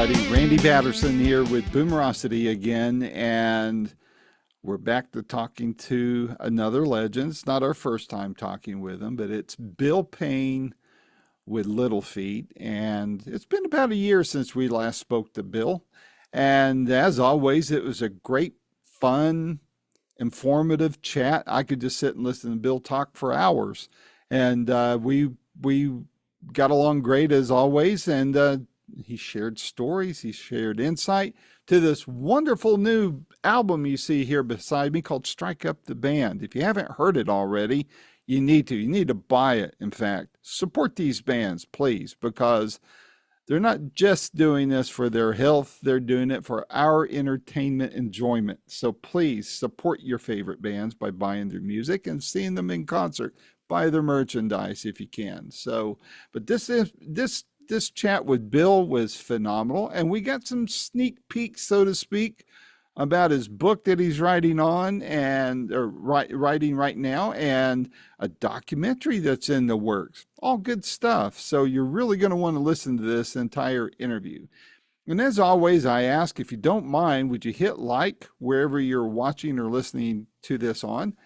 everybody. Randy Patterson here with Boomerocity again, and we're back to talking to another legend. It's not our first time talking with him, but it's Bill Payne with Little Feat, and it's been about a year since we last spoke to Bill. And as always, it was a great, fun, informative chat. I could just sit and listen to Bill talk for hours, and we got along great as always. And he shared stories, he shared insight to this wonderful new album you see here beside me called Strike Up the Band. If you haven't heard it already, you need to. You need to buy it. In fact, support these bands, please, because they're not just doing this for their health, they're doing it for our entertainment enjoyment. So please support your favorite bands by buying their music and seeing them in concert. Buy their merchandise if you can. So, but this chat with Bill was phenomenal, and we got some sneak peeks, so to speak, about his book that he's writing on and writing right now, and a documentary that's in the works. All good stuff. So you're really going to want to listen to this entire interview. And as always, I ask, if you don't mind, would you hit like wherever you're watching or listening to this on?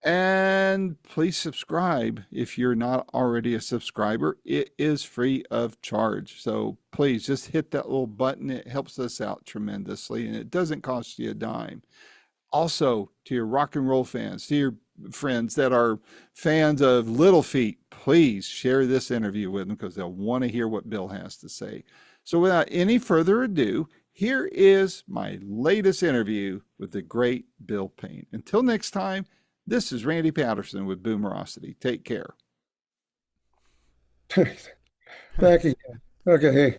And please subscribe if you're not already a subscriber. It is free of charge. So please just hit that little button. It helps us out tremendously, and it doesn't cost you a dime. Also, to your rock and roll fans, to your friends that are fans of Little Feat, please share this interview with them because they'll want to hear what Bill has to say. So without any further ado, here is my latest interview with the great Bill Payne. Until next time, this is Randy Patterson with Boomerocity. Take care. Back again. Okay, hey.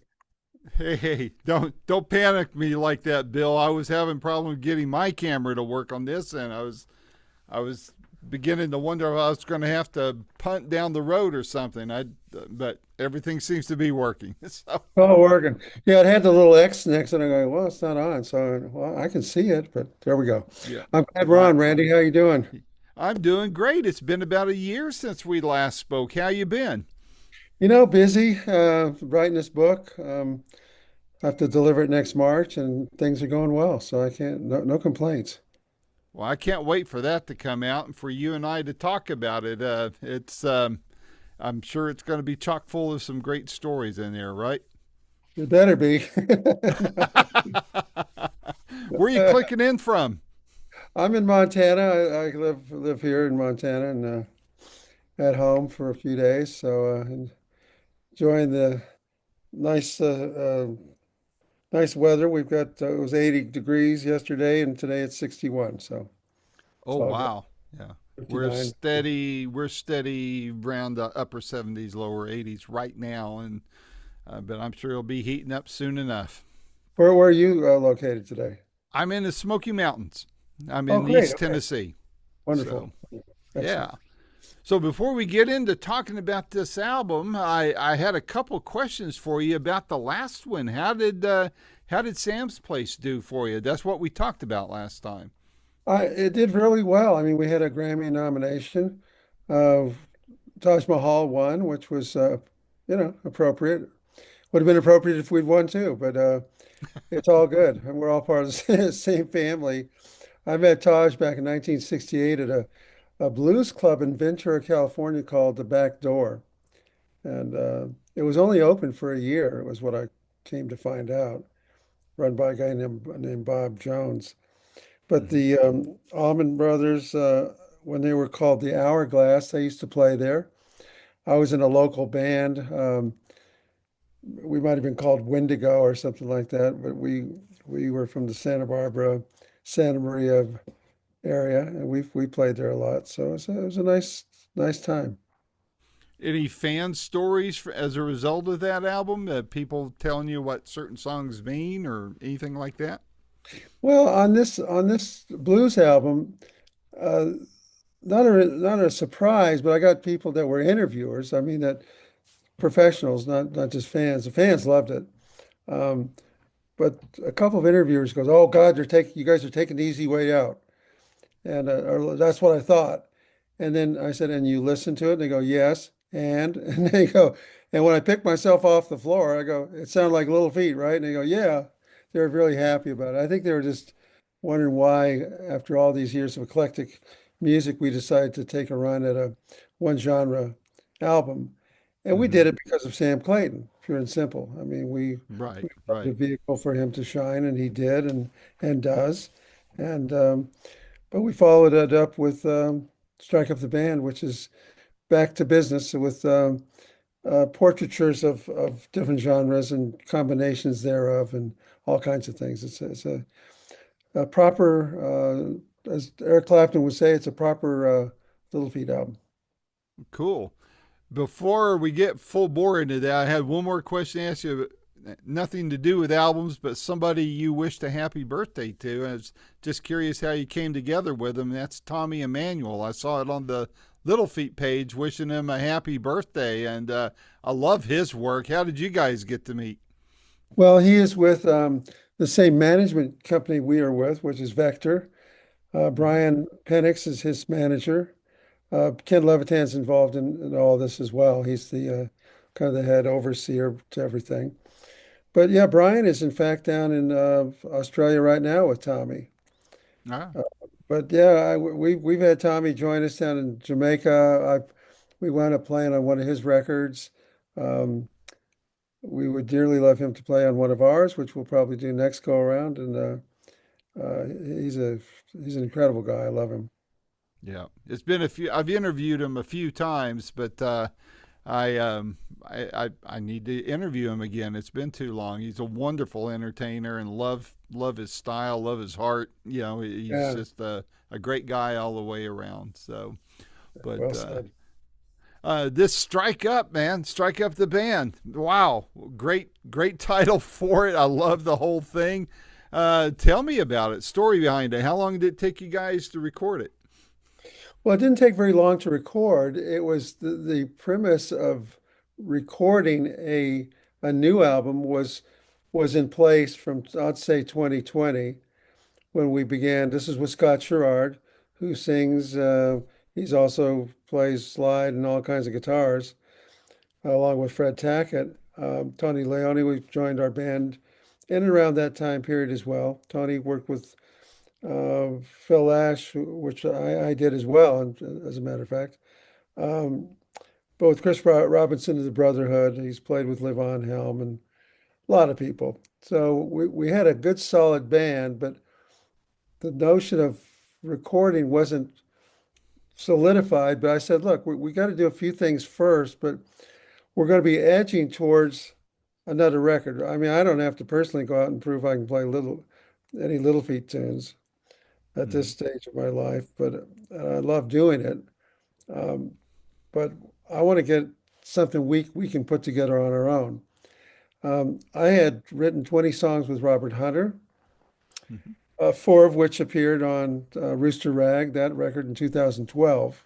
Hey, don't panic me like that, Bill. I was having problems getting my camera to work on this, and I was beginning to wonder if I was going to have to punt down the road or something. But everything seems to be working. So. Oh, working. Yeah, it had the little X next, and I'm going, well, it's not on, so well, I can see it, but there we go. Yeah. I'm glad we're on, Randy. How you doing? I'm doing great. It's been about a year since we last spoke. How you been? Busy, writing this book. I have to deliver it next March, and things are going well, so I can't, no complaints. Well, I can't wait for that to come out and for you and I to talk about it. I'm sure it's going to be chock full of some great stories in there, right? It better be. Where are you clicking in from? I'm in Montana. I live here in Montana and at home for a few days, so enjoying the nice nice weather. We've got it was 80 degrees yesterday, and today it's 61. So Oh, it's all good. wow. Yeah. We're 59. steady. We're steady around the upper 70s, lower 80s right now, and but I'm sure it'll be heating up soon enough. Where are you located today? I'm in the Smoky Mountains. I'm Oh, in great. East Okay. Tennessee. Wonderful. So, Excellent. yeah. So before we get into talking about this album, I had a couple questions for you about the last one. How did Sam's Place do for you? That's what we talked about last time. It did really well. I mean, we had a Grammy nomination. Uh, Taj Mahal won, which was, appropriate. Would have been appropriate if we'd won too, but it's all good. And we're all part of the same family. I met Taj back in 1968 at a blues club in Ventura, California called The Back Door. And it was only open for a year, it was what I came to find out, run by a guy named Bob Jones. But Mhm. the Allman Brothers, when they were called the Hourglass, they used to play there. I was in a local band. We might have been called Wendigo or something like that, but we were from the Santa Barbara, Santa Maria area, and we played there a lot. So it was a nice time. Any fan stories as a result of that album? People telling you what certain songs mean or anything like that? Well, on this blues album, uh, not a surprise, but I got people that were interviewers. I mean, that professionals, not just fans. The fans loved it. Um, but a couple of interviewers goes, "Oh God, you guys are taking the easy way out," and or that's what I thought. And then I said, "And you listen to it?" And they go, "Yes." And and they go, And when I picked myself off the floor, I go, it sounded like Little Feat, right? And they go, yeah. They were really happy about it. I think they were just wondering why, after all these years of eclectic music, we decided to take a run at a one genre album. And we Hmm. did it because of Sam Clayton, pure and simple. I mean, we Right, wanted a right. vehicle for him to shine, and he did and does. And but we followed it up with Strike Up the Band, which is back to business with portraitures of different genres and combinations thereof and all kinds of things. A proper, as Eric Clapton would say, it's a proper Little Feat album. Cool. Before we get full bore into that, I had one more question to ask you. Nothing to do with albums, but somebody you wished a happy birthday to. I was just curious how you came together with him. That's Tommy Emmanuel. I saw it on the Little Feet page, wishing him a happy birthday, and I love his work. How did you guys get to meet? Well, he is with the same management company we are with, which is Vector. Mm-hmm. Brian Penix is his manager. Ken Levitan's involved in all this as well. He's the kind of the head overseer to everything. But yeah, Brian is in fact down in Australia right now with Tommy. Ah, Uh, but yeah, we've had Tommy join us down in Jamaica. We wound up playing on one of his records. Um, we would dearly love him to play on one of ours, which we'll probably do next go around. And he's a he's an incredible guy. I love him. yeah. It's been a few. I've interviewed him a few times, but I need to interview him again. It's been too long. He's a wonderful entertainer and love his style, love his heart. You know, he's Yeah, just a great guy all the way around. So, but well said. this Strike Up, man, Strike Up the Band. Wow, great title for it. I love the whole thing. Tell me about it. Story behind it. How long did it take you guys to record it? Well, it didn't take very long to record. It was the premise of recording a new album was in place from I'd say 2020 when we began. This is with Scott Sherrard, who sings. He's also plays slide and all kinds of guitars, along with Fred Tackett. Tony Leone, we joined our band in and around that time period as well. Tony worked with Phil Ash, which I did as well, as a matter of fact. Um, but with Chris Robinson of the Brotherhood, he's played with Levon Helm and a lot of people. So we had a good solid band, but the notion of recording wasn't solidified. But I said, look, we got to do a few things first, but we're going to be edging towards another record. I mean, I don't have to personally go out and prove I can play any Little Feat tunes at this Mm-hmm. stage of my life, but I love doing it. Um, but I want to get something we can put together on our own. I had written 20 songs with Robert Hunter, Mm-hmm. four of which appeared on Rooster Rag, that record in 2012.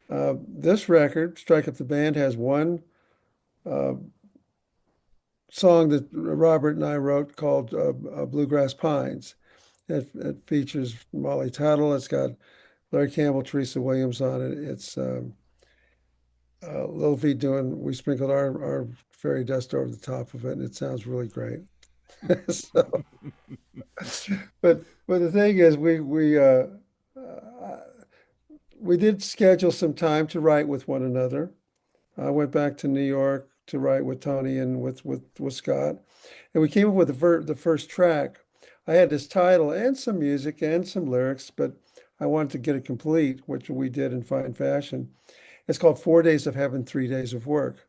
This record, Strike Up the Band, has one uh, song that Robert and I wrote called Bluegrass Pines. It features Molly Tuttle. It's got Larry Campbell, Teresa Williams on it. It's Little Feat doing, we sprinkled our fairy dust over the top of it, and it sounds really great. So, but the thing is, we did schedule some time to write with one another. I went back to New York to write with Tony and with Scott, and we came up with the first track. I had this title and some music and some lyrics, but I wanted to get it complete, which we did in fine fashion. It's called 4 Days of Heaven, 3 Days of Work.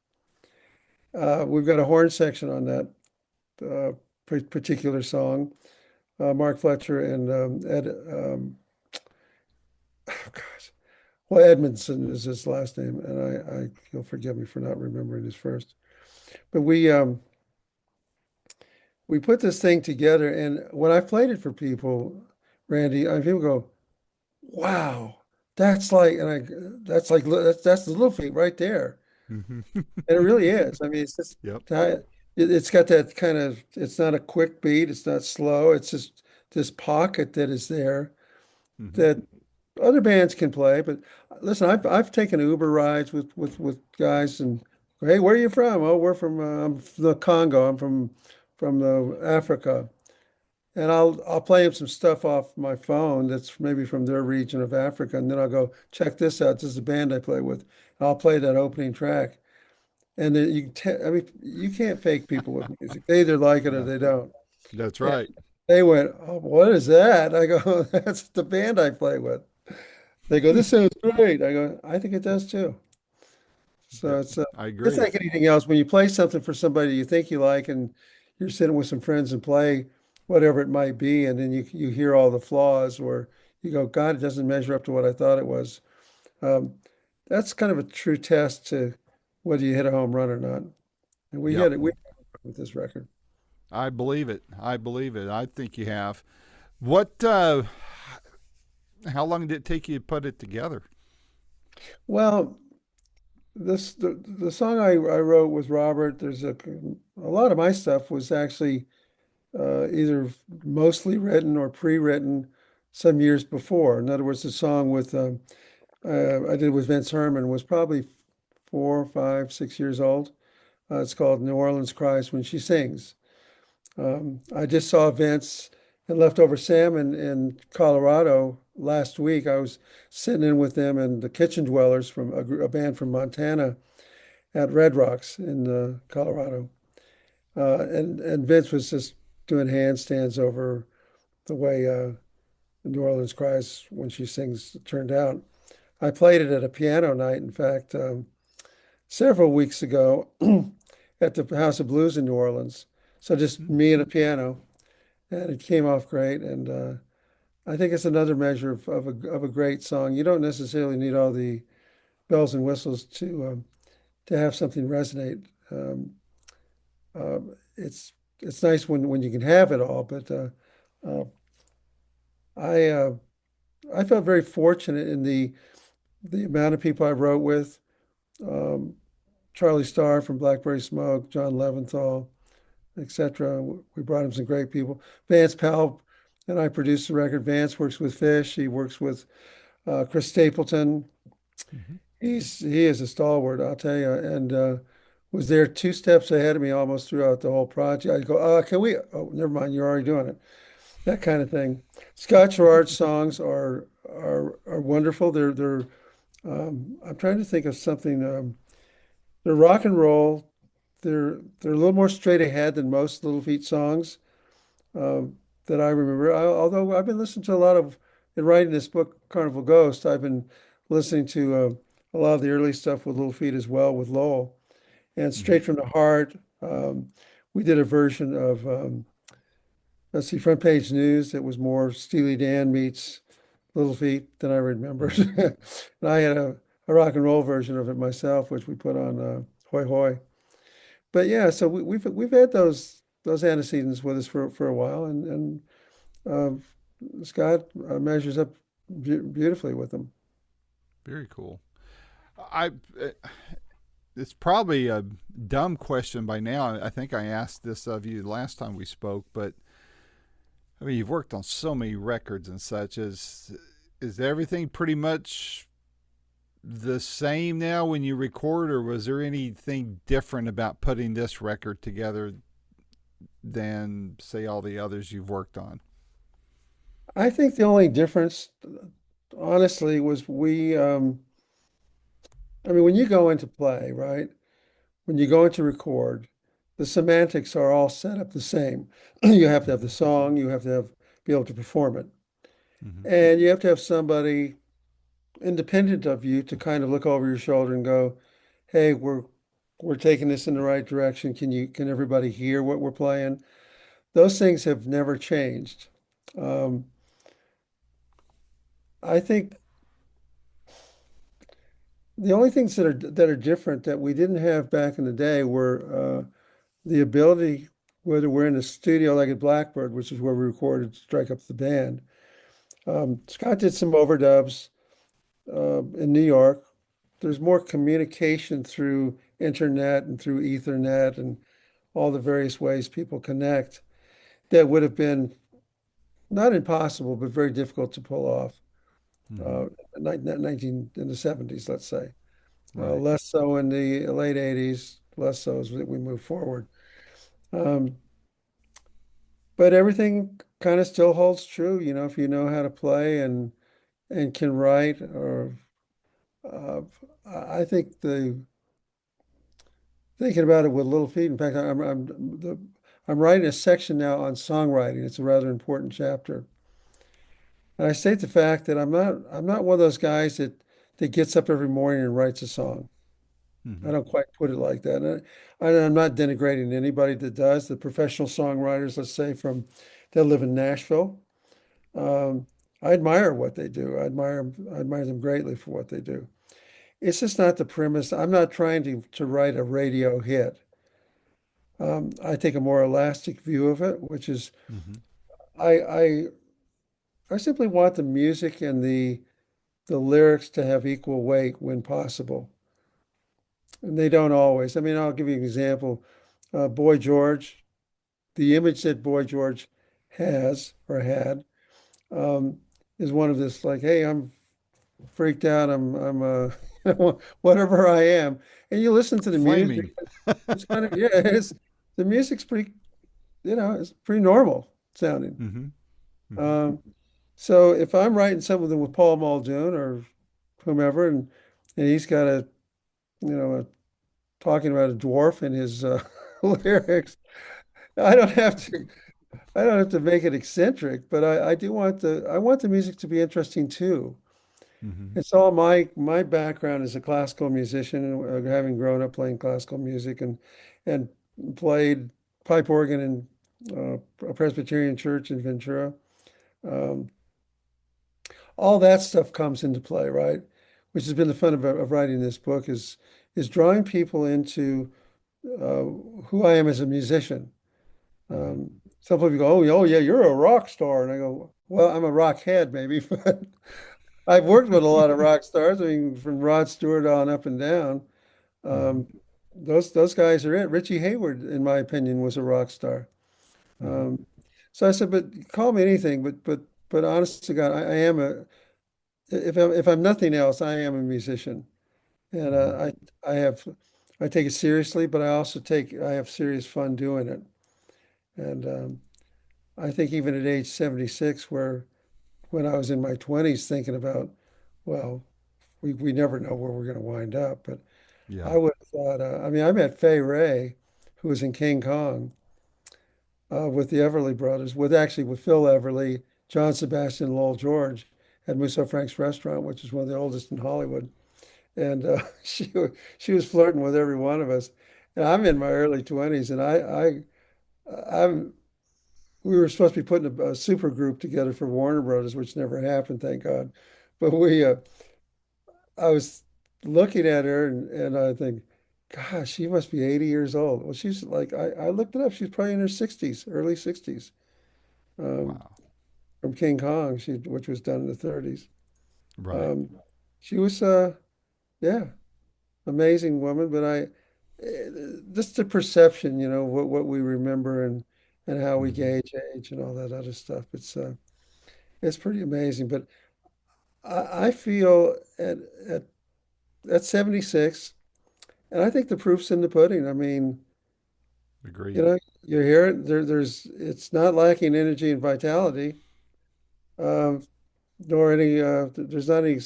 We've got a horn section on that particular song. Mark Fletcher and Ed, oh gosh, well, Edmondson is his last name, and he'll forgive me for not remembering his first. But we put this thing together, and when I played it for people, Randy, I people go, "Wow, that's like," and that's the Little Feat right there. Mm-hmm. And it really is. I mean, it's just Yep. it's got that kind of, it's not a quick beat, it's not slow, it's just this pocket that is there Mm-hmm. that other bands can play. But listen, I've taken Uber rides with guys and Hey, where are you from? Oh, we're from I'm from the Congo. I'm from the Africa. And I'll play them some stuff off my phone that's maybe from their region of Africa, and then I'll go check this out. This is the band I play with. And I'll play that opening track, and then I mean, you can't fake people with music. They either like it or No, they don't. that's And right. they went, "Oh, what is that?" I go, "That's the band I play with." They go, "This sounds great." I go, "I think it does too." So That I it's agree. like anything else. When you play something for somebody you think you like, and you're sitting with some friends and play whatever it might be, and then you hear all the flaws, or you go, God, it doesn't measure up to what I thought it was. Um, that's kind of a true test to whether you hit a home run or not. And we Yep. hit it. We hit it with this record. I believe it. I believe it. I think you have. What how long did it take you to put it together? Well, the song I wrote with Robert. A lot of my stuff was actually either mostly written or pre-written some years before. In other words, the song with I did with Vince Herman was probably 4, 5, 6 years old. It's called New Orleans Cries When She Sings. I just saw Vince and Leftover Sam in Colorado last week. I was sitting in with them and the Kitchen Dwellers from a band from Montana at Red Rocks in Colorado. And Vince was just doing handstands over the way New Orleans Cries When She Sings turned out. I played it at a piano night, in fact, several weeks ago at the House of Blues in New Orleans. So just Hmm. me and a piano, and it came off great. And I think it's another measure of a great song. You don't necessarily need all the bells and whistles to have something resonate. It's nice when you can have it all, but uh, I uh, I felt very fortunate in the amount of people I wrote with. Um, Charlie Starr from Blackberry Smoke, John Leventhal, etc. We brought him some great people. Vance Powell and I produced the record. Vance works with Fish. He works with Chris Stapleton. Hmm. He is a stalwart, I'll tell you, and was there 2 steps ahead of me almost throughout the whole project. I go, can we? Oh, never mind, you're already doing it. That kind of thing. Scott Gerard's songs are wonderful. They're I'm trying to think of something. They're rock and roll. They're a little more straight ahead than most Little Feat songs that I remember. Although I've been listening to a lot of in writing this book, Carnival Ghost, I've been listening to a lot of the early stuff with Little Feat as well with Lowell and Hmm. Straight from the Heart. We did a version of let's see, Front Page News that was more Steely Dan meets Little Feat than I remembered. Hmm. And I had a rock and roll version of it myself, which we put on Hoy Hoy. But yeah, so we've had those antecedents with us for a while, and Scott measures up beautifully with them. Very cool. I it's probably a dumb question by now. I think I asked this of you last time we spoke, but I mean, you've worked on so many records and such. Is everything pretty much the same now when you record, or was there anything different about putting this record together than, say, all the others you've worked on? I think the only difference, honestly, was I mean, when you go into play, right? When you go into record, the semantics are all set up the same. You have to have the Hmm. song, you have to be able to perform it, Hmm. and you have to have somebody independent of you to kind of look over your shoulder and go, "Hey, we're taking this in the right direction. Can everybody hear what we're playing?" Those things have never changed. Um, I think the only things that are different that we didn't have back in the day were the ability, whether we're in a studio like at Blackbird, which is where we recorded Strike Up the Band. Scott did some overdubs in New York. There's more communication through internet and through Ethernet and all the various ways people connect that would have been not impossible, but very difficult to pull off. Hmm. Uh, 19 in the 70s, let's say. Right. Less so in the late 80s, less so as we move forward. Um, but everything kind of still holds true, if you know how to play and can write, or uh, I think the thinking about it with little feet. In fact, I'm writing a section now on songwriting. It's a rather important chapter. And I state the fact that I'm not one of those guys that gets up every morning and writes a song. I Hmm. don't quite put it like that. I'm not denigrating anybody that does. The professional songwriters, let's say from that live in Nashville, um, I admire what they do. I admire them greatly for what they do. It's just not the premise. I'm not trying to write a radio hit. I take a more elastic view of it, which is Hmm. I I I simply want the music and the lyrics to have equal weight when possible. And they don't always. I mean, I'll give you an example. Boy George, the image that Boy George has or had, um, is one of this like, hey, I'm freaked out. Whatever I am. And you listen to the music, Flaming. it's kind of, yeah, the music's pretty, it's pretty normal sounding. Hmm. Hmm. Um, so if I'm writing something with Paul Muldoon or whomever, and he's got a talking about a dwarf in his lyrics, I don't have to I don't have to make it eccentric, but I do want the music to be interesting too. Hmm. It's all my background as a classical musician, having grown up playing classical music and played pipe organ in a Presbyterian church in Ventura. Um, all that stuff comes into play, right? Which has been the fun of writing this book is drawing people into uh, who I am as a musician. Hmm. Some people go, oh yeah, you're a rock star, and I go, well, I'm a rock head maybe, but I've worked with a lot of rock stars. I mean, from Rod Stewart on up and down. Hmm. Um, those guys are it. Richie Hayward, in my opinion, was a rock star. Hmm. Um, so I said, but call me anything, but honest to God, I am a if I'm nothing else, I am a musician, and Hmm. I take it seriously, but I have serious fun doing it, and I think even at age 76, where when I was in my 20s, thinking about, well, we never know where we're going to wind up, but Yeah. I would have thought, I mean, I met Fay Ray, who was in King Kong, with the Everly Brothers, with Phil Everly, John Sebastian, Lowell George, at Musso Frank's restaurant, which is one of the oldest in Hollywood. And she was flirting with every one of us. And I'm in my early 20s, and I'm we were supposed to be putting a super group together for Warner Brothers, which never happened, thank God. But I was looking at her and I think, gosh, she must be 80 years old. Well, she's like, I looked it up. She's probably in her 60s, early 60s, um, Wow. from King Kong, which was done in the 30s. Right. Um, she was, yeah, amazing woman. But just the perception, what we remember and how we Hmm. gauge age and all that other stuff. It's pretty amazing. But I feel at at 76. And I think the proof's in the pudding. I mean, Agreed. you hear it. It's not lacking energy and vitality, um, nor there's not any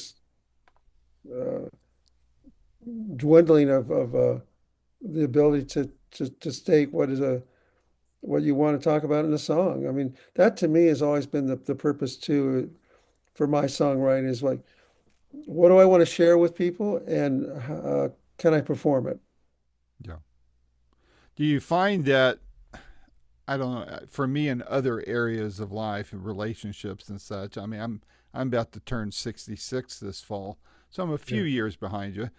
uh, dwindling of the ability to state what you want to talk about in a song. I mean, that to me has always been the purpose too for my songwriting is like, what do I want to share with people, and can I perform it? Yeah. Do you find that, I don't know, for me in other areas of life and relationships and such, I mean, I'm about to turn 66 this fall, so I'm a Yeah. few years behind you.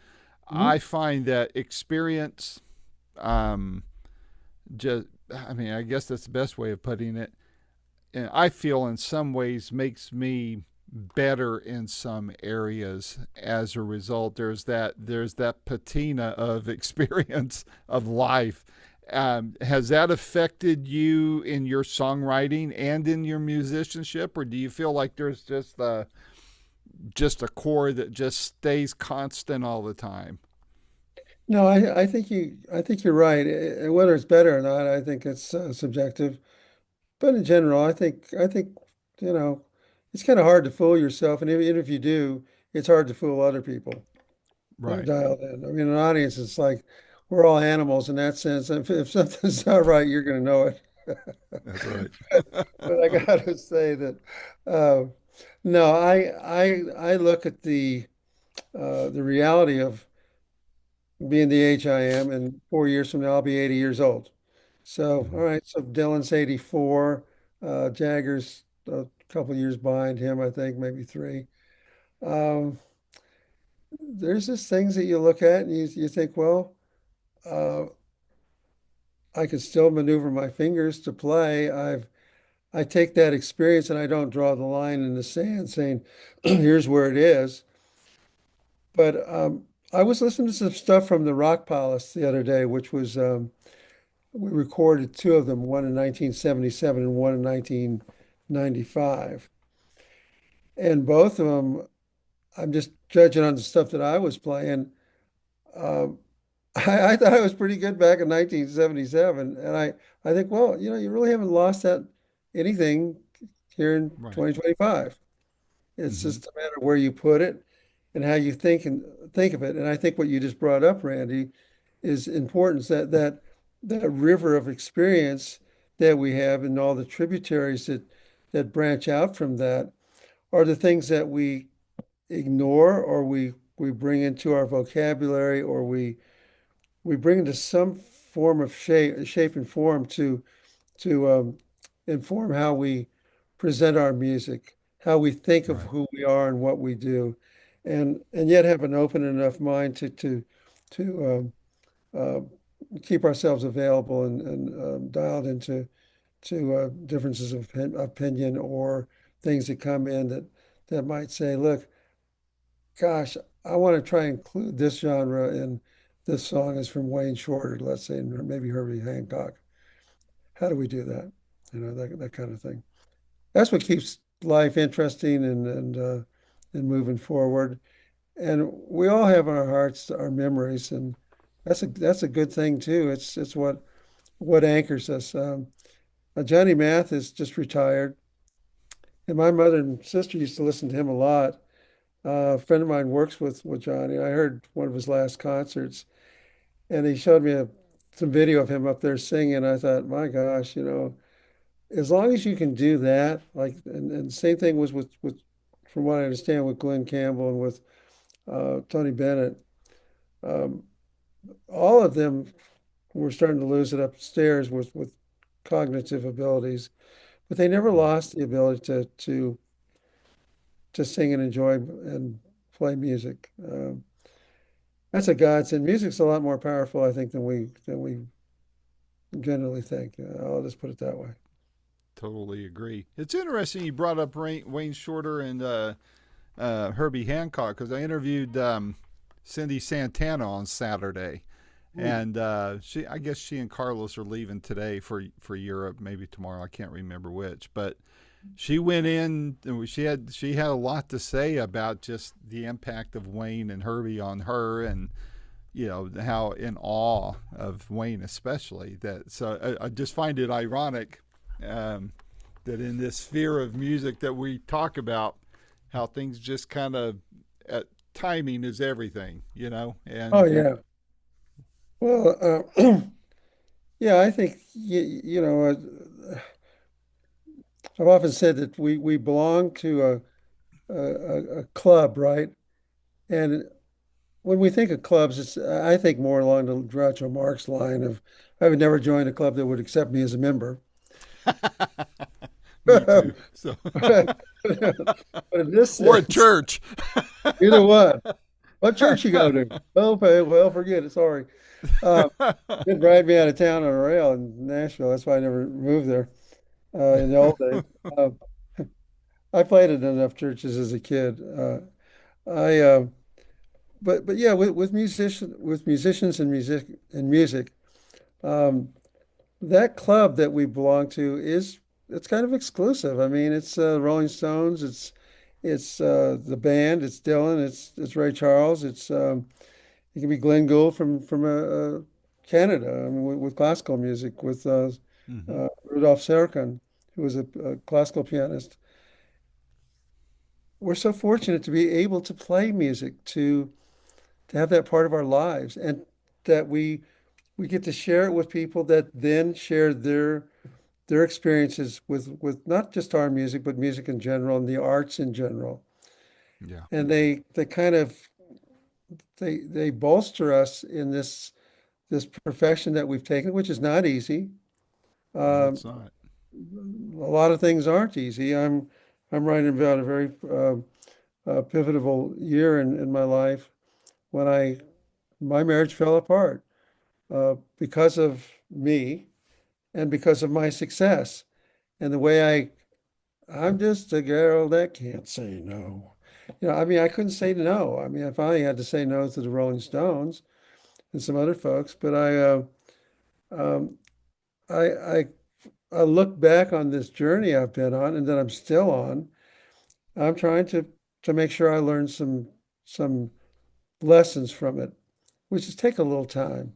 I Mhm. find that experience, um, just, I mean, I guess that's the best way of putting it. And I feel in some ways makes me better in some areas as a result. There's that patina of experience of life. Has that affected you in your songwriting and in your musicianship, or do you feel like there's just a core that just stays constant all the time? No, I think you're right. Whether it's better or not, I think it's subjective. But in general, I think you know, it's kind of hard to fool yourself, and even if you do, it's hard to fool other people that are Right. dialed in. I mean, an audience is like we're all animals in that sense. If something's not right, you're going to know it. That's right. But I got to say that uh, no, I look at the reality of being the age I am, and 4 years from now I'll be 80 years old. So, all Mhm. right, so Dylan's 84, Jagger's a couple years behind him, I think, maybe three. Um, there's just things that you look at and you think, well, uh, I could still maneuver my fingers to play. I take that experience and I don't draw the line in the sand saying, here's where it is. But I was listening to some stuff from the Rock Palace the other day, which was we recorded two of them, one in 1977 and one in 1995. And both of them, I'm just judging on the stuff that I was playing. Um, I thought I was pretty good back in 1977. And I think, well, you really haven't lost that anything here in Right. 2025. It's Hmm. just a matter of where you put it and how you think of it. And I think what you just brought up, Randy, is important that river of experience that we have and all the tributaries that branch out from that are the things that we ignore or we bring into our vocabulary or we bring into some form of shape and form to inform how we present our music, how we think of Right. who we are and what we do, and yet have an open enough mind to keep ourselves available and dialed into differences of opinion or things that come in that might say, look, gosh, I want to try and include this genre in this song is from Wayne Shorter, let's say, and maybe Herbie Hancock. How do we do that? That kind of thing. That's what keeps life interesting and moving forward. And we all have our hearts, our memories, and that's a good thing too. It's what anchors us. Johnny Math is just retired, and my mother and sister used to listen to him a lot. A friend of mine works with Johnny. I heard one of his last concerts, and he showed me some video of him up there singing. I thought, my gosh, as long as you can do that, like, and same thing was from what I understand, with Glenn Campbell and with Tony Bennett. Um, all of them were starting to lose it upstairs with cognitive abilities, but they never Right. lost the ability to sing and enjoy and play music. That's a godsend. Music's a lot more powerful, I think, than we generally think. I'll just put it that way. Totally agree. It's interesting you brought up Wayne Shorter and Herbie Hancock because I interviewed Cindy Santana on Saturday, Hmm. and I guess she and Carlos are leaving today for Europe, maybe tomorrow. I can't remember which, but she went in. She had a lot to say about just the impact of Wayne and Herbie on her, and how in awe of Wayne especially. That so I just find it ironic um, that in this sphere of music that we talk about, how things just kind of timing is everything, Oh and yeah. Well, yeah, I think I've often said that we belong to a club, right? And when we think of clubs, I think more along the Groucho Marx line of I would never join a club that would accept me as a member. me too. So But in this or a sense, church. either one. What church you go to? Okay, well, forget it. Sorry. Uh, it dragged me out of town on a rail in Nashville. That's why I never moved there in the old days. Uh, I played in enough churches as a kid. I but yeah, with musicians and music, um, that club that we belong to it's kind of exclusive. I mean, it's Rolling Stones, it's the band, it's Dylan, it's Ray Charles, it's It can be Glenn Gould from Canada, I mean, with classical music, with Hmm. Rudolf Serkin, who was a classical pianist. We're so fortunate to be able to play music, to have that part of our lives, and that we get to share it with people that then share their experiences with not just our music, but music in general and the arts in general. Yeah. And they kind of they bolster us in this profession that we've taken, which is not easy. No, Um, it's not. a lot of things aren't easy. I'm writing about a very pivotal year in my life when I my marriage fell apart because of me and because of my success and the way I'm just a girl that can't say no. I mean, I couldn't say no. I mean, I finally had to say no to the Rolling Stones and some other folks, but um, I, I, I look back on this journey I've been on and that I'm still on. I'm trying to make sure I learn some lessons from it, which has taken a little time.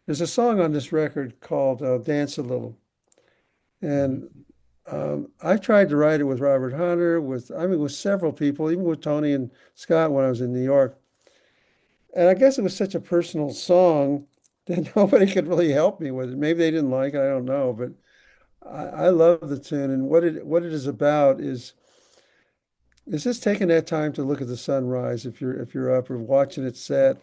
There's a song on this record called "Dance a Little," Hmm. and I tried to write it with Robert Hunter, with several people, even with Tony and Scott when I was in New York. And I guess it was such a personal song that nobody could really help me with it. Maybe they didn't like it, I don't know. But I love the tune, and what it is about is just taking that time to look at the sunrise if you're up or watching it set.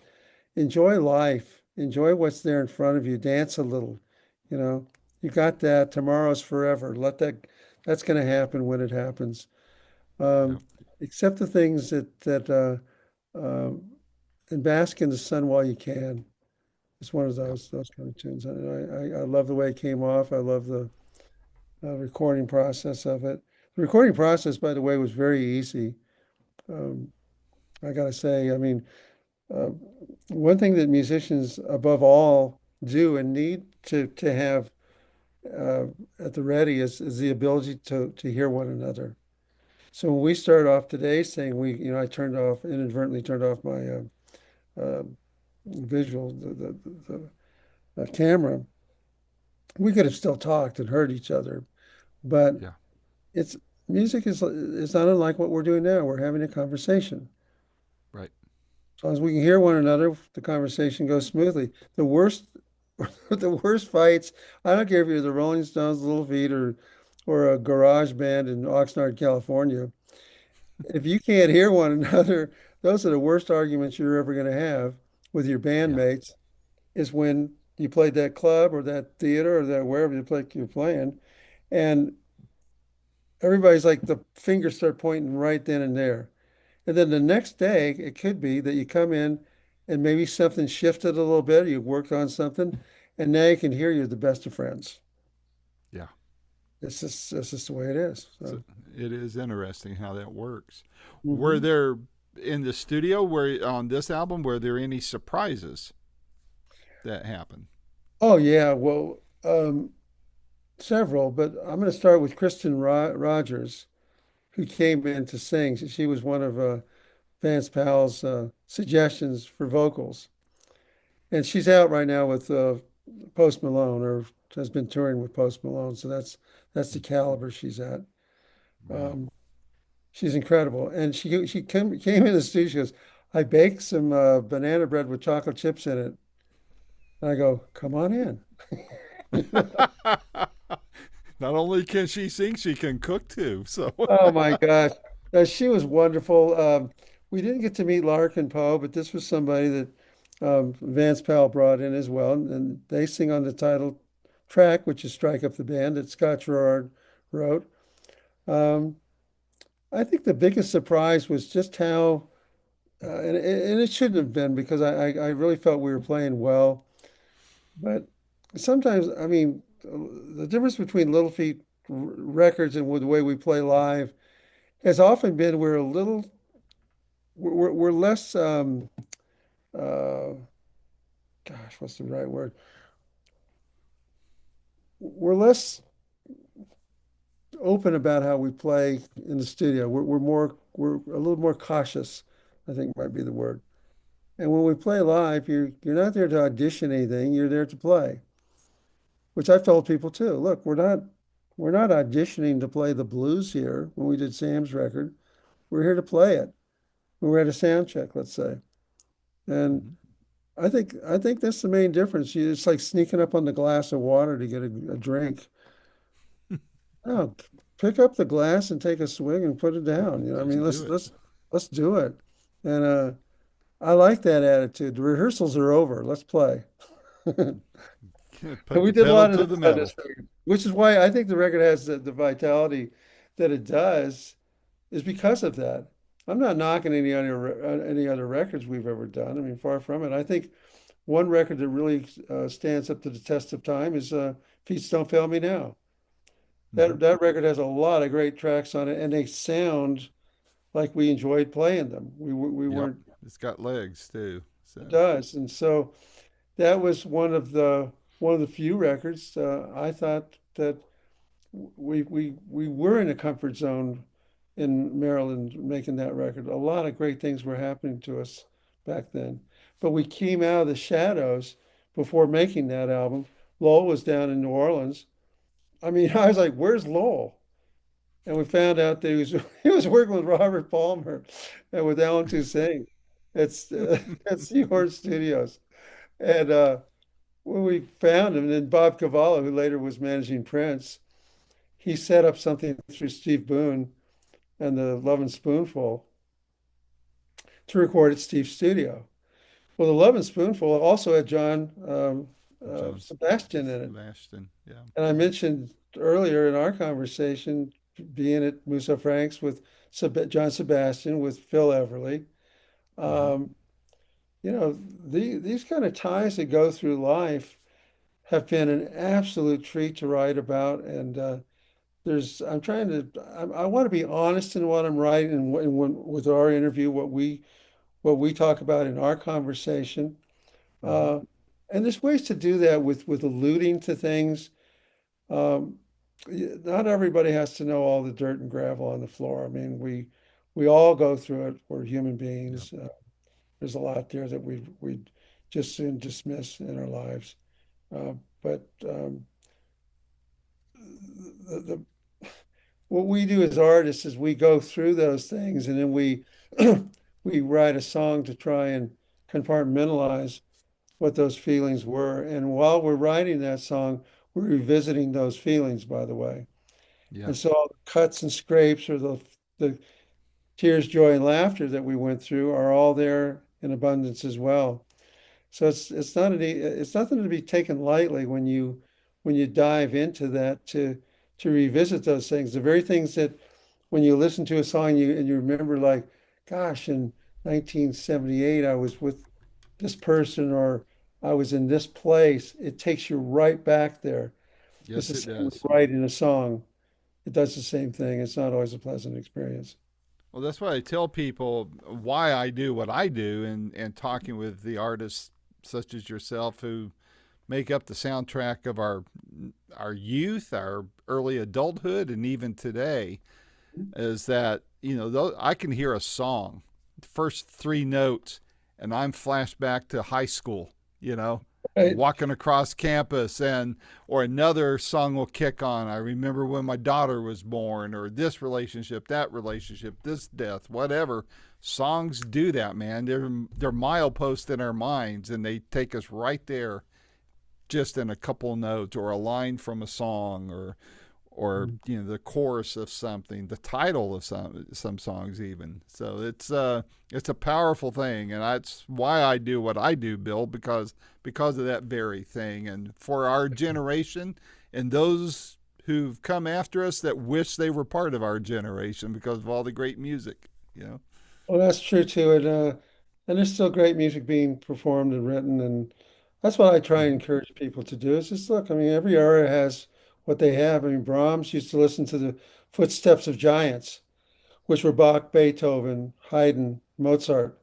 Enjoy life. Enjoy what's there in front of you. Dance a little. You know, you got that. Tomorrow's forever. That's going to happen when it happens. Yeah. Um, accept the things uh, and bask in the sun while you can. It's one of Yeah. those kind of tunes. I love the way it came off. I love the recording process of it. The recording process, by the way, was very easy. Um, I gotta say, I mean, uh, one thing that musicians above all do and need to have uh, at the ready is the ability to hear one another. So when we started off today saying I inadvertently turned off my visual, the camera, we could have still talked and heard each other, but Yeah. it's music is not unlike what we're doing now. We're having a conversation. Right. As long as we can hear one another, the conversation goes smoothly. The worst, the worst fights. I don't care if you're the Rolling Stones, Little Feat, or a garage band in Oxnard, California. If you can't hear one another, those are the worst arguments you're ever going to have with your Yeah. bandmates. Is when you played that club or that theater or that wherever you're playing, and everybody's like the fingers start pointing right then and there. And then the next day, it could be that you come in and maybe something shifted a little bit, you worked on something, and now you can hear you're the best of friends. Yeah. It's just the way it is. So So, it is interesting how that works. Were mhm. there in the studio where on this album were there any surprises that happened? Oh yeah, well, several, but I'm going to start with Kristen Rogers, who came in to sing. She was one of Vance Powell's suggestions for vocals. And she's out right now with Post Malone, or has been touring with Post Malone. So that's the caliber she's at. Wow. Um, she's incredible. And she came in the studio. She goes, "I baked some banana bread with chocolate chips in it." And I go, "Come on in." Not only can she sing, she can cook too. So Oh my gosh. She was wonderful. We didn't get to meet Larkin Poe, but this was somebody that Vance Powell brought in as well. And they sing on the title track, which is Strike Up the Band that Scott Gerard wrote. Um, I think the biggest surprise was just how, and it shouldn't have been because I really felt we were playing well. But sometimes, I mean, the difference between Little Feat records and with the way we play live has often been we're less uh gosh, what's the right word? We're less open about how we play in the studio. We're a little more cautious, I think might be the word. And when we play live, you're not there to audition anything. You're there to play, which I've told people too. Look, we're not auditioning to play the blues here when we did Sam's record. We're here to play it. We're at a sound check, let's say. And Mhm. I think that's the main difference. It's like sneaking up on the glass of water to get a drink. No, pick up the glass and take a swig and put it down. I Just mean, do let's it. let's let's do it. And I like that attitude. The rehearsals are over. Let's play. And Put we the did a pedal lot of to this the on metal. this record, which is why I think the record has the vitality that it does, is because of that. I'm not knocking any other records we've ever done. I mean, far from it. I think one record that really stands up to the test of time is Pete's Don't Fail Me Now. Hmm. That record has a lot of great tracks on it, and they sound like we enjoyed playing them. We Yep. weren't. It's got legs too. It So. does, and so that was one of the few records I thought that we were in a comfort zone in Maryland making that record. A lot of great things were happening to us back then, but we came out of the shadows before making that album. Lowell was down in New Orleans. I mean, I was like, "Where's Lowell?" And we found out that he was he was working with Robert Palmer and with Alan Toussaint. It's at Seahorn Studios. And when we found him, and then Bob Cavallo, who later was managing Prince, he set up something through Steve Boone and the Love and Spoonful to record at Steve's studio. Well, the Love and Spoonful also had John John Sebastian in it. Sebastian. Yeah. And I mentioned earlier in our conversation being at Musso Frank's with John Sebastian, with Phil Everly. Hmm. Um, these kind of ties that go through life have been an absolute treat to write about. And I'm trying to, I want to be honest in what I'm writing and with our interview, what we talk about in our conversation. Hmm. Uh, and there's ways to do that with alluding to things. Um, Not everybody has to know all the dirt and gravel on the floor. I mean, we all go through it. We're human Yep. beings. There's a lot there that we just soon dismiss in our lives. But the what we do as artists is we go through those things and then we we write a song to try and compartmentalize what those feelings were. And while we're writing that song, we're revisiting those feelings, by the way. Yeah. And so all the cuts and scrapes or the tears, joy, and laughter that we went through are all there in abundance as well. So it's nothing to be taken lightly when you dive into that to revisit those things. The very things that when you listen to a song and you remember like, gosh, in 1978 I was with this person or I was in this place. It takes you right back there. It's Yes, the it same with does. writing a song. It does the same thing. It's not always a pleasant experience. Well, that's why I tell people why I do what I do, and talking with the artists such as yourself who make up the soundtrack of our youth, our early adulthood, and even today, is that I can hear a song, the first three notes, and I'm flashed back to high school. You know, Right. walking across campus, and or another song will kick on. I remember when my daughter was born, or this relationship, that relationship, this death, whatever. Songs do that, man. They're mileposts in our minds, and they take us right there just in a couple notes or a line from a song or the chorus of something, the title of some songs even. So it's a powerful thing, and that's why I do what I do, Bill, because of that very thing. And for our generation and those who've come after us that wish they were part of our generation because of all the great music, you know. Well, that's true too. And there's still great music being performed and written, and that's what I try and Mm-hmm. encourage people to do. Is just look. I mean, every era has what they have. I mean, Brahms used to listen to the footsteps of giants, which were Bach, Beethoven, Haydn, Mozart,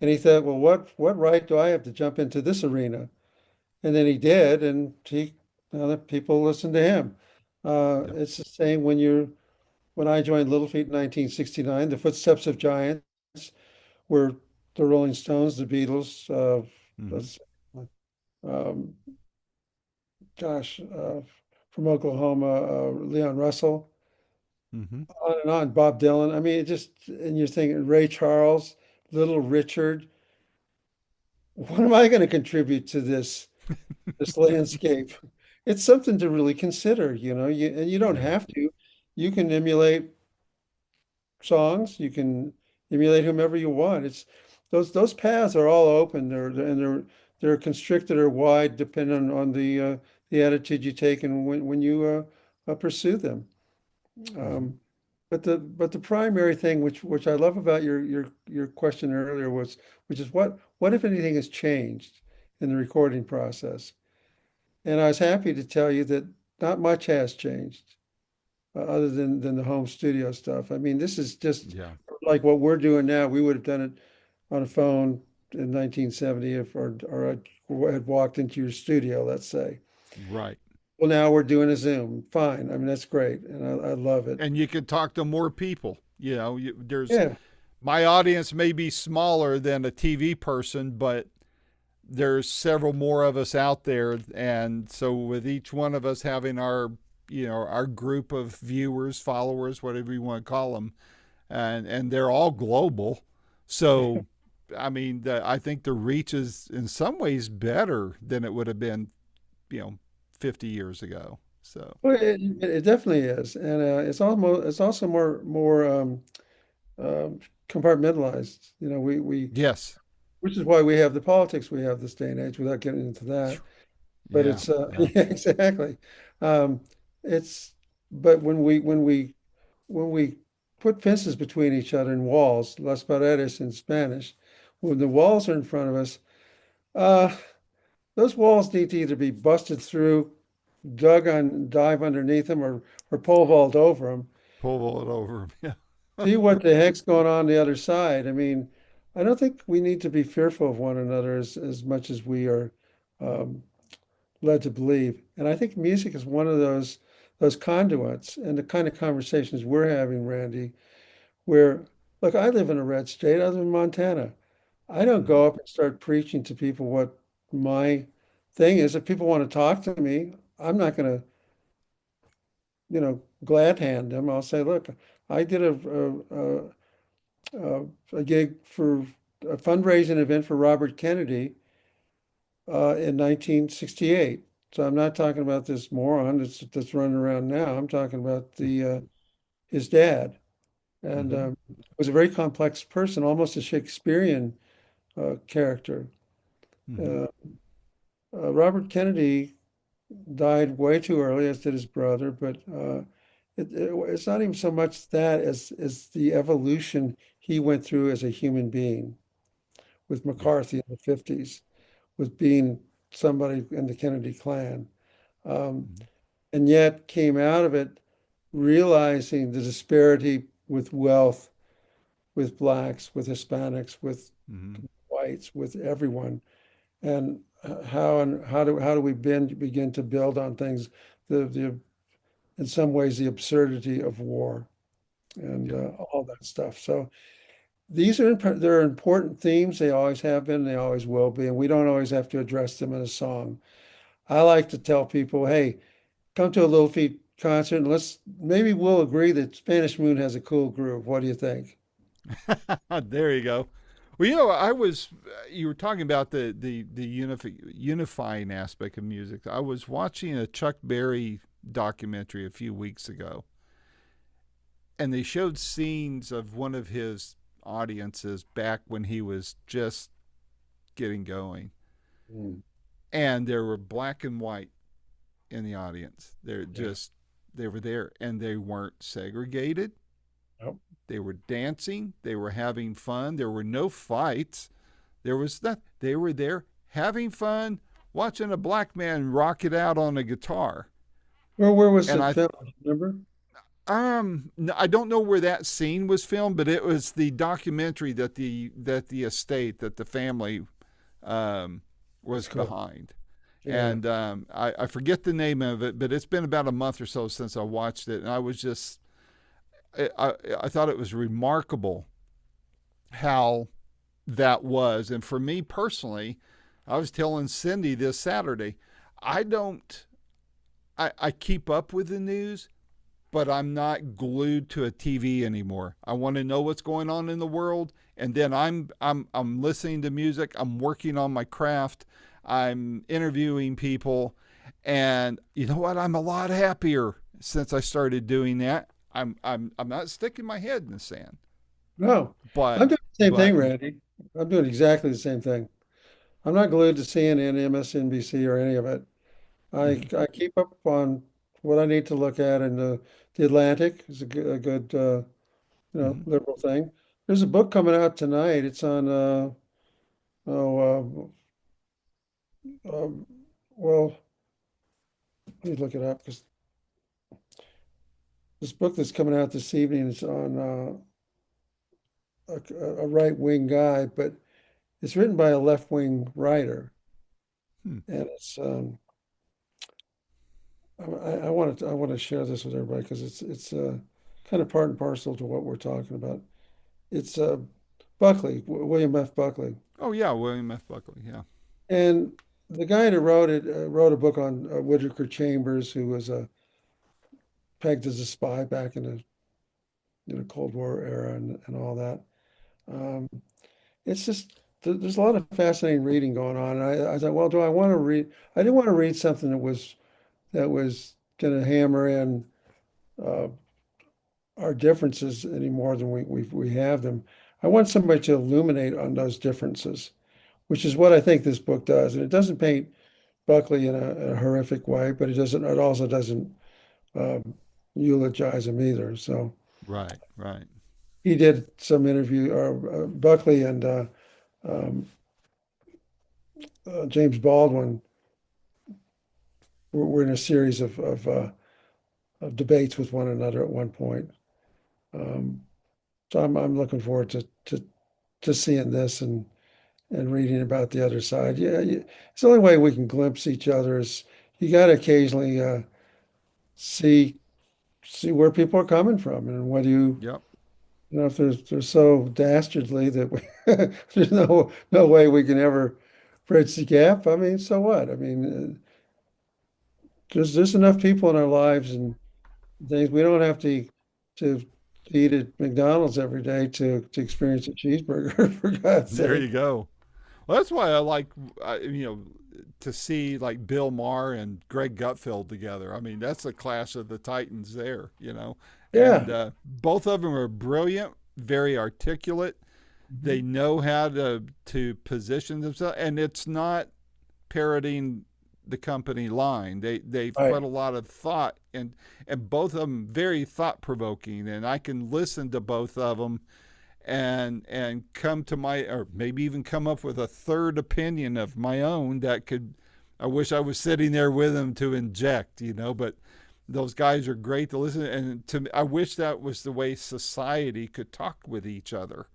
and he thought, well, what right do I have to jump into this arena? And then he did, and other people listened to him. Yep. It's the same when I joined Little Feat in 1969. The footsteps of giants were the Rolling Stones, the Beatles, Hmm. let's um, gosh, from Oklahoma, Leon Russell, Hmm. on and on, Bob Dylan. I mean, it just, and you're thinking Ray Charles, Little Richard. What am I going to contribute to this landscape? It's something to really consider, and you don't Yeah. have to. You can emulate songs, you can emulate whomever you want. It's those paths are all open. They're constricted or wide depending on the attitude you take and when you pursue them. Hmm. Um, but the primary thing which I love about your question earlier was which is what if anything has changed in the recording process? And I was happy to tell you that not much has changed other than the home studio stuff. I mean, this is just Yeah. like what we're doing now. We would have done it on a phone in 1970 if or I had walked into your studio, let's say. Right. Well, now we're doing a Zoom. Fine. I mean, that's great, and I love it. And you can talk to more people. There's Yeah. my audience may be smaller than a TV person, but there's several more of us out there, and so with each one of us having our group of viewers, followers, whatever you want to call them, and they're all global. So, I mean, I think the reach is in some ways better than it would have been, you know, 50 years ago. So, Well, it definitely is, and it's also more um, compartmentalized. We yes. which is why we have the politics we have this day and age without getting into that. But Yeah. it's Yeah. yeah, exactly. Um, it's but when we put fences between each other and walls, las paredes in Spanish, when the walls are in front of us, uh, those walls need to either be busted through, dive underneath them, or pole vault over them. Pull it over. Yeah. See what the heck's going on the other side. I mean, I don't think we need to be fearful of one another as much as we are um, led to believe. And I think music is one of those conduits and the kind of conversations we're having, Randy, where look, I live in a red state, I live in Montana. I don't Hmm. go up and start preaching to people what my thing is. If people want to talk to me, I'm not going to, glad hand them. I'll say, look, I did a gig for a fundraising event for Robert Kennedy in 1968. So I'm not talking about this moron that's running around now. I'm talking about the his dad, and Hmm. was a very complex person, almost a Shakespearean character. Hmm. Uh, Robert Kennedy died way too early, as did his brother, but it's not even so much that as the evolution he went through as a human being with Yeah. McCarthy in the 50s, with being somebody in the Kennedy clan. Um, Hmm. and yet came out of it realizing the disparity with wealth, with blacks, with Hispanics, with Hmm. whites, with everyone, and how do we begin to build on things, the in some ways the absurdity of war and Yeah. all that stuff. So they're important themes. They always have been. They always will be, and we don't always have to address them in a song. I like to tell people, hey, come to a Little Feat concert and maybe we'll agree that Spanish Moon has a cool groove. What do you think? There you go. Well, you were talking about the unifying aspect of music. I was watching a Chuck Berry documentary a few weeks ago, and they showed scenes of one of his audiences back when he was just getting going. Mm, And there were black and white in the audience. yeah. They were there and they weren't segregated. Nope. They were dancing, they were having fun. There were no fights. There was that they were there having fun, watching a black man rock it out on a guitar. Where was And it filmed? Remember? I don't know where that scene was filmed, but it was the documentary that the estate that the family That's was cool. behind. Yeah. And I forget the name of it, but it's been about a month or so since I watched it, and I was just I thought it was remarkable how that was. And for me personally, I was telling Cindy this Saturday, I don't, I keep up with the news, but I'm not glued to a TV anymore. I want to know what's going on in the world, and then I'm listening to music. I'm working on my craft. I'm interviewing people, and you know what? I'm a lot happier since I started doing that. I'm not sticking my head in the sand, No, but I'm doing the same but thing, Randy. I'm doing exactly the same thing. I'm not glued to CNN, MSNBC, or any of it. mhm, I keep up on what I need to look at, and the Atlantic is a good mhm. liberal thing. There's a book coming out tonight. It's on oh well, let me look it up because this book that's coming out this evening is on a right-wing guy, but it's written by a left-wing writer, Hmm. and it's I want to share this with everybody because it's kind of part and parcel to what we're talking about. It's Buckley, William F. Buckley, Oh yeah, William F. Buckley. Yeah. and the guy that wrote it wrote a book on Whittaker Chambers, who was pegged as a spy back in the Cold War era and all that. Um, it's just there's a lot of fascinating reading going on. And I thought, well, do I want to read? I didn't want to read something that was going to hammer in uh, our differences any more than we have them. I want somebody to illuminate on those differences, which is what I think this book does. And it doesn't paint Buckley in a horrific way, but it doesn't. It also doesn't um, eulogize him either. So Right. Right. he did some interview, or Buckley and um, James Baldwin were in a series of debates with one another at one point. Um, so I'm looking forward to seeing this and reading about the other side. Yeah, it's the only way we can glimpse each other is you got to occasionally see see where people are coming from, and whether Yep. if they're so dastardly that there's no way we can ever bridge the gap. I mean, so what? I mean, there's enough people in our lives and things. We don't have to eat at McDonald's every day to experience a cheeseburger, for God's There sake. you go. Well, that's why I like, to see like Bill Maher and Greg Gutfeld together. I mean, that's a clash of the titans there, and Yeah. both of them are brilliant, very articulate. They Mhm. know how to position themselves, and it's not parroting the company line. They've Right. put a lot of thought and both of them very thought provoking, and I can listen to both of them and come to my, or maybe even come up with a third opinion of my own that could, I wish I was sitting there with them to inject, but those guys are great to listen, and to I wish that was the way society could talk with each other,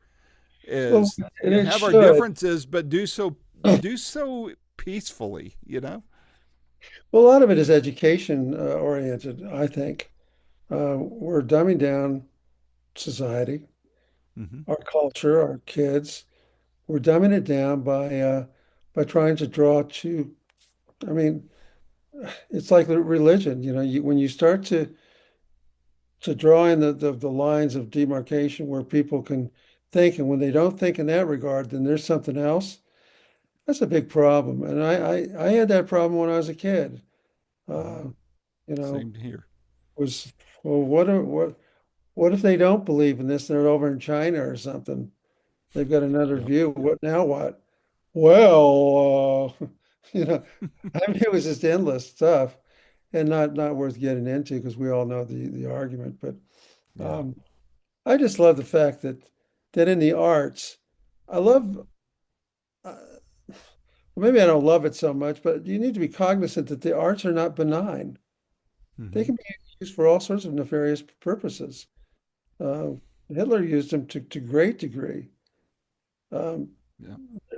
Well, is and it have our should. differences but do so peacefully. Well, a lot of it is education oriented, I think. We're dumbing down society, Hmm. our culture, our kids. We're dumbing it down by trying to draw to, I mean, it's like religion, when you start to draw in the lines of demarcation where people can think, and when they don't think in that regard, then there's something else. That's a big problem. And I had that problem when I was a kid. Hmm. Uh, you know, Same here. was well, what if they don't believe in this? They're over in China or something. They've got another Yep. view. What now? What? Well, I mean, it was just endless stuff, and not worth getting into because we all know the argument. But Yeah. um, I just love the fact that in the arts, I love. Maybe I don't love it so much, but you need to be cognizant that the arts are not benign. They Hmm. can be used for all sorts of nefarious purposes. Uh, Hitler used them to great degree. Um, Yeah.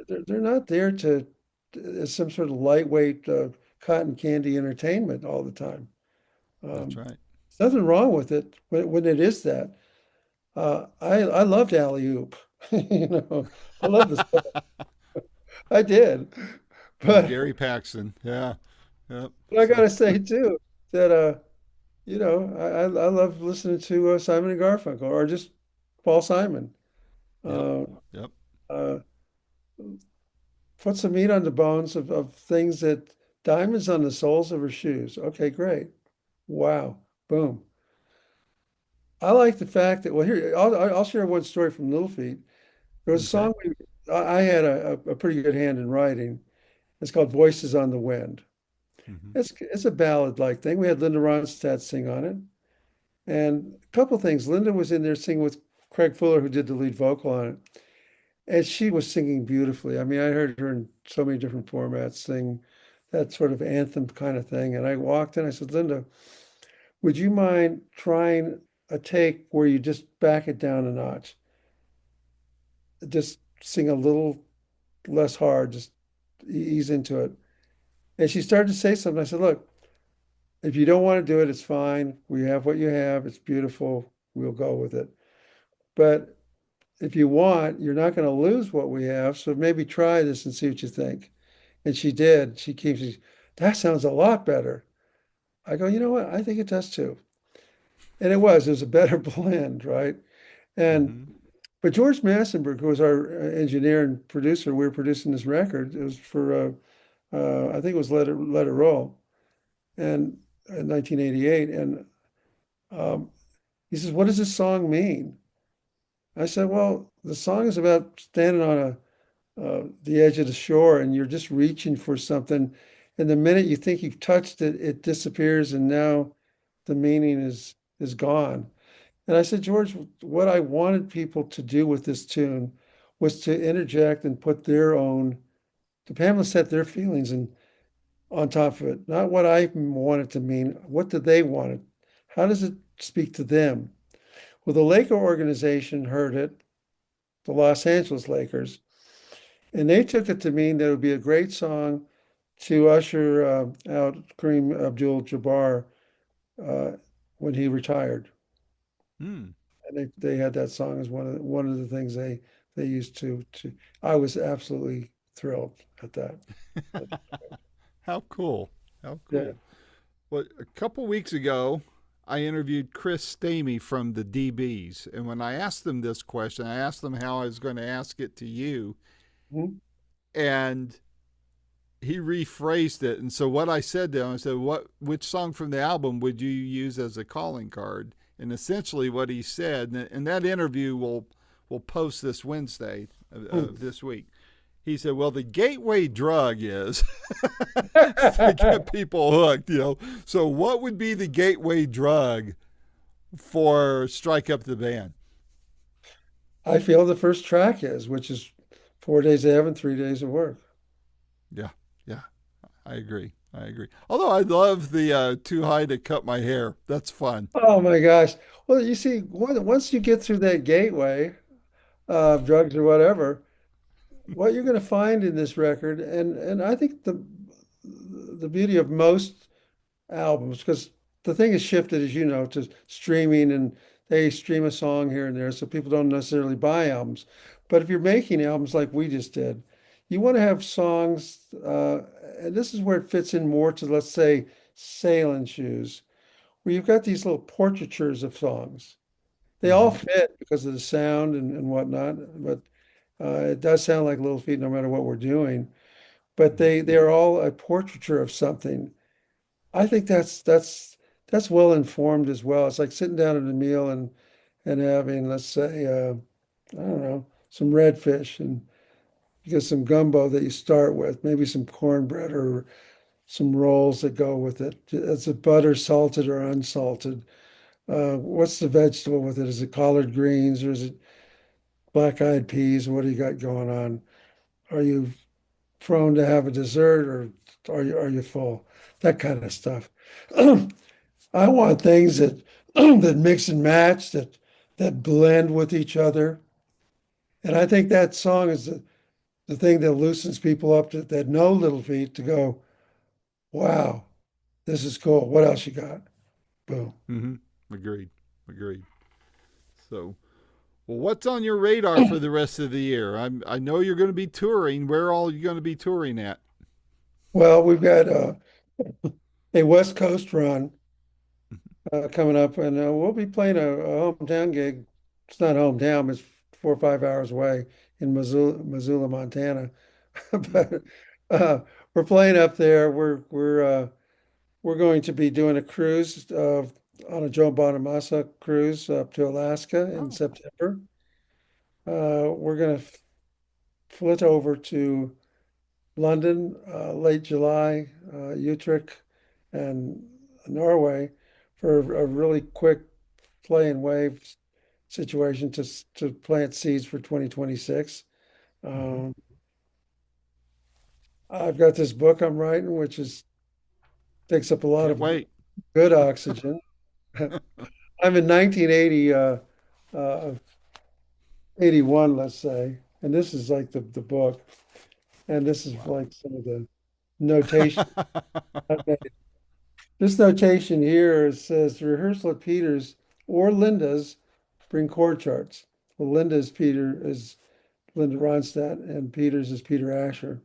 they're not there to as some sort of lightweight cotton candy entertainment all the time. That's Um, right. there's nothing wrong with it when it is that. I loved Alley Oop. You know, I love this. I did, And but Gary Paxton. Yeah. Yep. I So, gotta say too that you know, I love listening to Simon and Garfunkel or just Paul Simon. yep. Uh, Yep. uh, put some meat on the bones of things that diamonds on the soles of her shoes. Okay, great. Wow. Boom. I like the fact that, well, here, I'll share one story from Little Feat. There was a Okay. song I had a pretty good hand in writing. It's called Voices on the Wind. Hmm. It's a ballad-like thing. We had Linda Ronstadt sing on it. And a couple things. Linda was in there singing with Craig Fuller, who did the lead vocal on it. And she was singing beautifully. I mean, I heard her in so many different formats sing that sort of anthem kind of thing. And I walked in, I said, Linda, would you mind trying a take where you just back it down a notch? Just sing a little less hard, just ease into it. And she started to say something. I said, look, if you don't want to do it, it's fine. We have what you have. It's beautiful. We'll go with it. But if you want, you're not going to lose what we have. So maybe try this and see what you think. And she did. She keeps, that sounds a lot better. I go, you know what? I think it does too. And it was a better blend, right? And, Hmm. but George Massenberg, who was our engineer and producer, we were producing this record. It was for, I think it was Let It Roll, and in 1988. And um, he says, what does this song mean? I said, well, the song is about standing on the edge of the shore and you're just reaching for something. And the minute you think you've touched it, it disappears and now the meaning is gone. And I said, George, what I wanted people to do with this tune was to interject and put their own, to Pamela set their feelings and on top of it, not what I want it to mean. What do they want it? How does it speak to them? Well, the Laker organization heard it, the Los Angeles Lakers, and they took it to mean that it would be a great song to usher out Kareem Abdul-Jabbar uh, when he retired. Hmm. And they had that song as one of the things they used to. I was absolutely thrilled at that. How cool. How Yeah. cool. Well, a couple weeks ago, I interviewed Chris Stamey from the DBs. And when I asked them this question, I asked them how I was going to ask it to you. Mhm. And he rephrased it. And so what I said to him, I said, which song from the album would you use as a calling card? And essentially what he said, and that interview will post this Wednesday of this week. He said, well, the gateway drug is to get people hooked, you know. So what would be the gateway drug for Strike Up the Band? I feel the first track is, which is 4 days of heaven, 3 days of work. Yeah, yeah, I agree. I agree. Although I love the Too High to Cut My Hair. That's fun. Oh my gosh. Well, you see, once you get through that gateway of drugs or whatever, what you're going to find in this record, and I think the beauty of most albums, because the thing has shifted, as you know, to streaming, and they stream a song here and there, so people don't necessarily buy albums. But if you're making albums like we just did, you want to have songs, and this is where it fits in more to, let's say, Sailing Shoes, where you've got these little portraitures of songs. They all Mm-hmm. fit because of the sound and whatnot, but it does sound like Little Feat no matter what we're doing. But Mm-hmm. they're all a portraiture of something. I think that's well informed as well. It's like sitting down at a meal and having, let's say, I don't know, some redfish and you get some gumbo that you start with, maybe some cornbread or some rolls that go with it. Is it butter salted or unsalted? What's the vegetable with it? Is it collard greens or is it black-eyed peas? What do you got going on? Are you prone to have a dessert or are you full? That kind of stuff. I want things that that mix and match, that blend with each other. And I think that song is the thing that loosens people up that know Little Feat to go, wow, this is cool. What else you got? Boom. Mm-hmm. Agreed. Agreed. So, Well, what's on your radar for the rest of the year? I know you're going to be touring. Where all are you going to be touring at? Well, we've got a West Coast run coming up, and we'll be playing a hometown gig. It's not hometown; it's 4 or 5 hours away in Missoula, Montana. Hmm. But uh, we're playing up there. We're going to be doing a cruise on a Joe Bonamassa cruise up to Alaska in Oh. September. We're going to flit over to London, late July, Utrecht, and Norway for a really quick play and wave situation to plant seeds for 2026. Hmm. Um, I've got this book I'm writing, which is takes up a lot Can't of wait. good oxygen. I'm in 1980, uh, 81, let's say, and this is like the book, and this is Wow. like some of the notation. This notation here says rehearsal at Peters or Linda's bring chord charts. Well, Peter is Linda Ronstadt, and Peters is Peter Asher,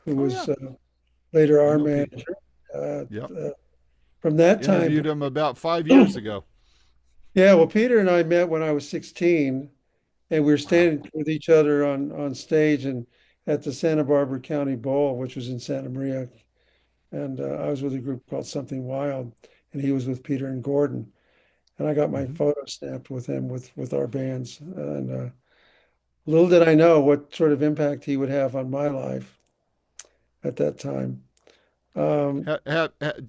who Oh was yeah, later I our know Peter. manager. Uh, Yep. uh, from that time, Interviewed him about 5 years ago. yeah. Well, Peter and I met when I was 16, and we were Wow. standing with each other on stage and at the Santa Barbara County Bowl, which was in Santa Maria, and I was with a group called Something Wild, and he was with Peter and Gordon. And I got my Hmm. photo snapped with him with our bands. And little did I know what sort of impact he would have on my life at that time. Um,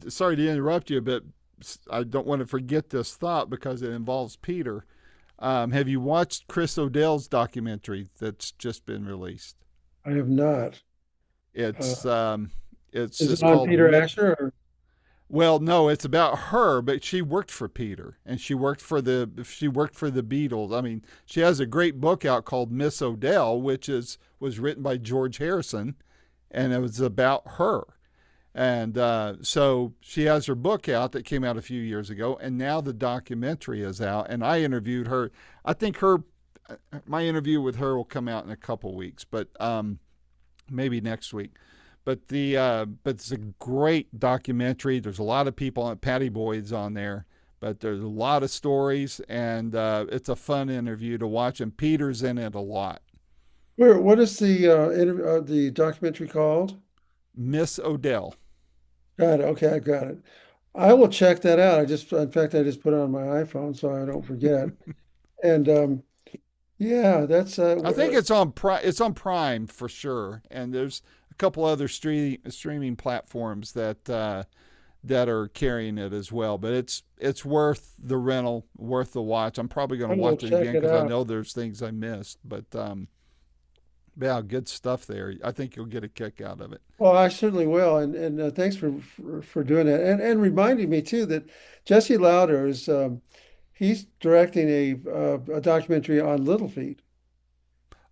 Sorry to interrupt you, but I don't want to forget this thought because it involves Peter. Have you watched Chris O'Dell's documentary that's just been released? I have not. Uh, It's um, it's is it just on called Peter Asher? Or, Well, no, it's about her, but she worked for Peter and she worked for the Beatles. I mean, she has a great book out called Miss Odell, which is was written by George Harrison, and it was about her. And so she has her book out that came out a few years ago, and now the documentary is out. And I interviewed her. I think my interview with her will come out in a couple weeks, but maybe next week. But it's a great documentary. There's a lot of people on Patty Boyd's on there, but there's a lot of stories, and it's a fun interview to watch. And Peter's in it a lot. what is the documentary called? Miss Odell. Got it. Okay, I got it. I will check that out. In fact, I just put it on my iPhone so I don't forget. And yeah, that's I think it's on Prime for sure, and there's a couple other streaming platforms that are carrying it as well. But it's worth the rental, worth the watch. I'm probably going I to will watch it check again it because I out. know there's things I missed. But yeah, good stuff there. I think you'll get a kick out of it. Well, I certainly will, and thanks for doing that, and reminding me too that Jesse Lauder is he's directing a documentary on Little Feat,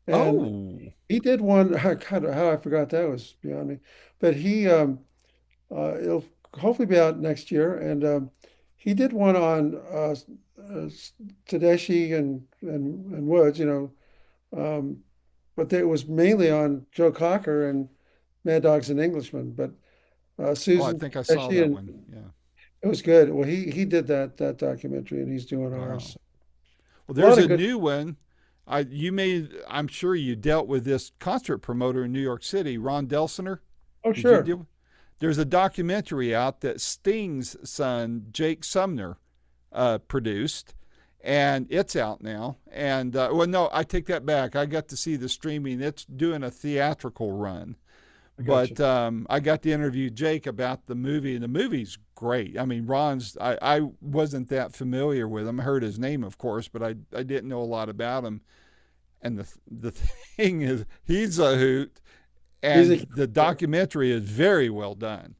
and Oh, he did one. God, how I forgot that was beyond me, but it'll hopefully be out next year, and he did one on uh, Tedeschi and Woods, um, but it was mainly on Joe Cocker and Mad Dogs and Englishmen, but. oh, I Susan think I saw Tedeschi, that and one. Yeah. it was good. Well, he did that documentary, and he's doing Wow. ours. Well, A lot there's of a good. new one. I'm sure you dealt with this concert promoter in New York City, Ron Delsener. Oh, Did you sure. deal? There's a documentary out that Sting's son, Jake Sumner, produced, and it's out now. And well, no, I take that back. I got to see the streaming. It's doing a theatrical run, I got you. but I got to interview Jake about the movie, and the movie's great. I mean, I wasn't that familiar with him. I heard his name, of course, but I didn't know a lot about him. And the thing is, he's a hoot, He's a. and the documentary is very well done.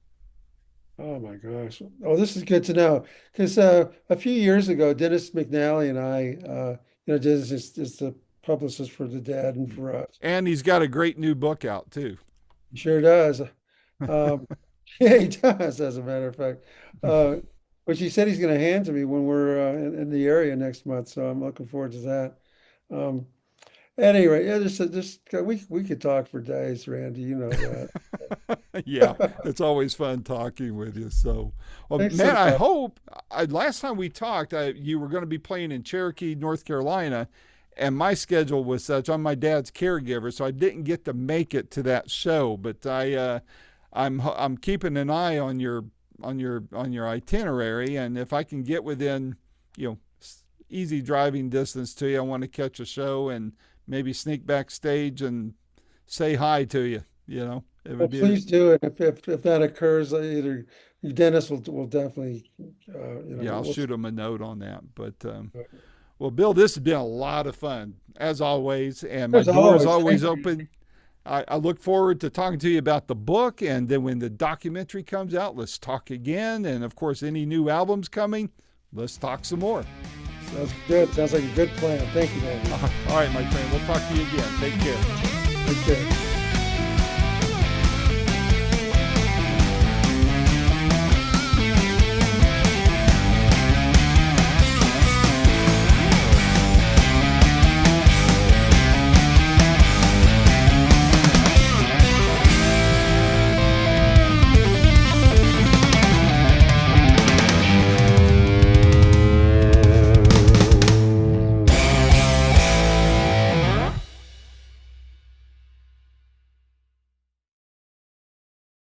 Oh my gosh. Oh, this is good to know because a few years ago, Dennis McNally and I, Dennis is the publicist for the Dad and for us. And he's got a great new book out too. He sure does. Um, yeah, he does, as a matter of fact. Uh, which he said he's going to hand to me when we're in the area next month. So I'm looking forward to that. Um, anyway, yeah, just we could talk for days, Randy. You know that. Yeah, it's always fun talking with you. So, well, Thanks man, so I much. hope last time we talked, you were going to be playing in Cherokee, North Carolina, and my schedule was such. I'm my dad's caregiver, so I didn't get to make it to that show. But I'm keeping an eye on your itinerary, and if I can get within, easy driving distance to you, I want to catch a show and maybe sneak backstage and say hi to you. It Well, would be please do it. If that occurs, either Dennis will definitely, Yeah, I'll we'll. shoot him a note on that. But well, Bill, this has been a lot of fun as always, and my As door is always, always thank you. open. I look forward to talking to you about the book, and then when the documentary comes out, let's talk again. And of course, any new albums coming, let's talk some more. Sounds good. Sounds like a good plan. Thank you, Randy. All right, my friend, we'll talk to you again. Take care. Take care.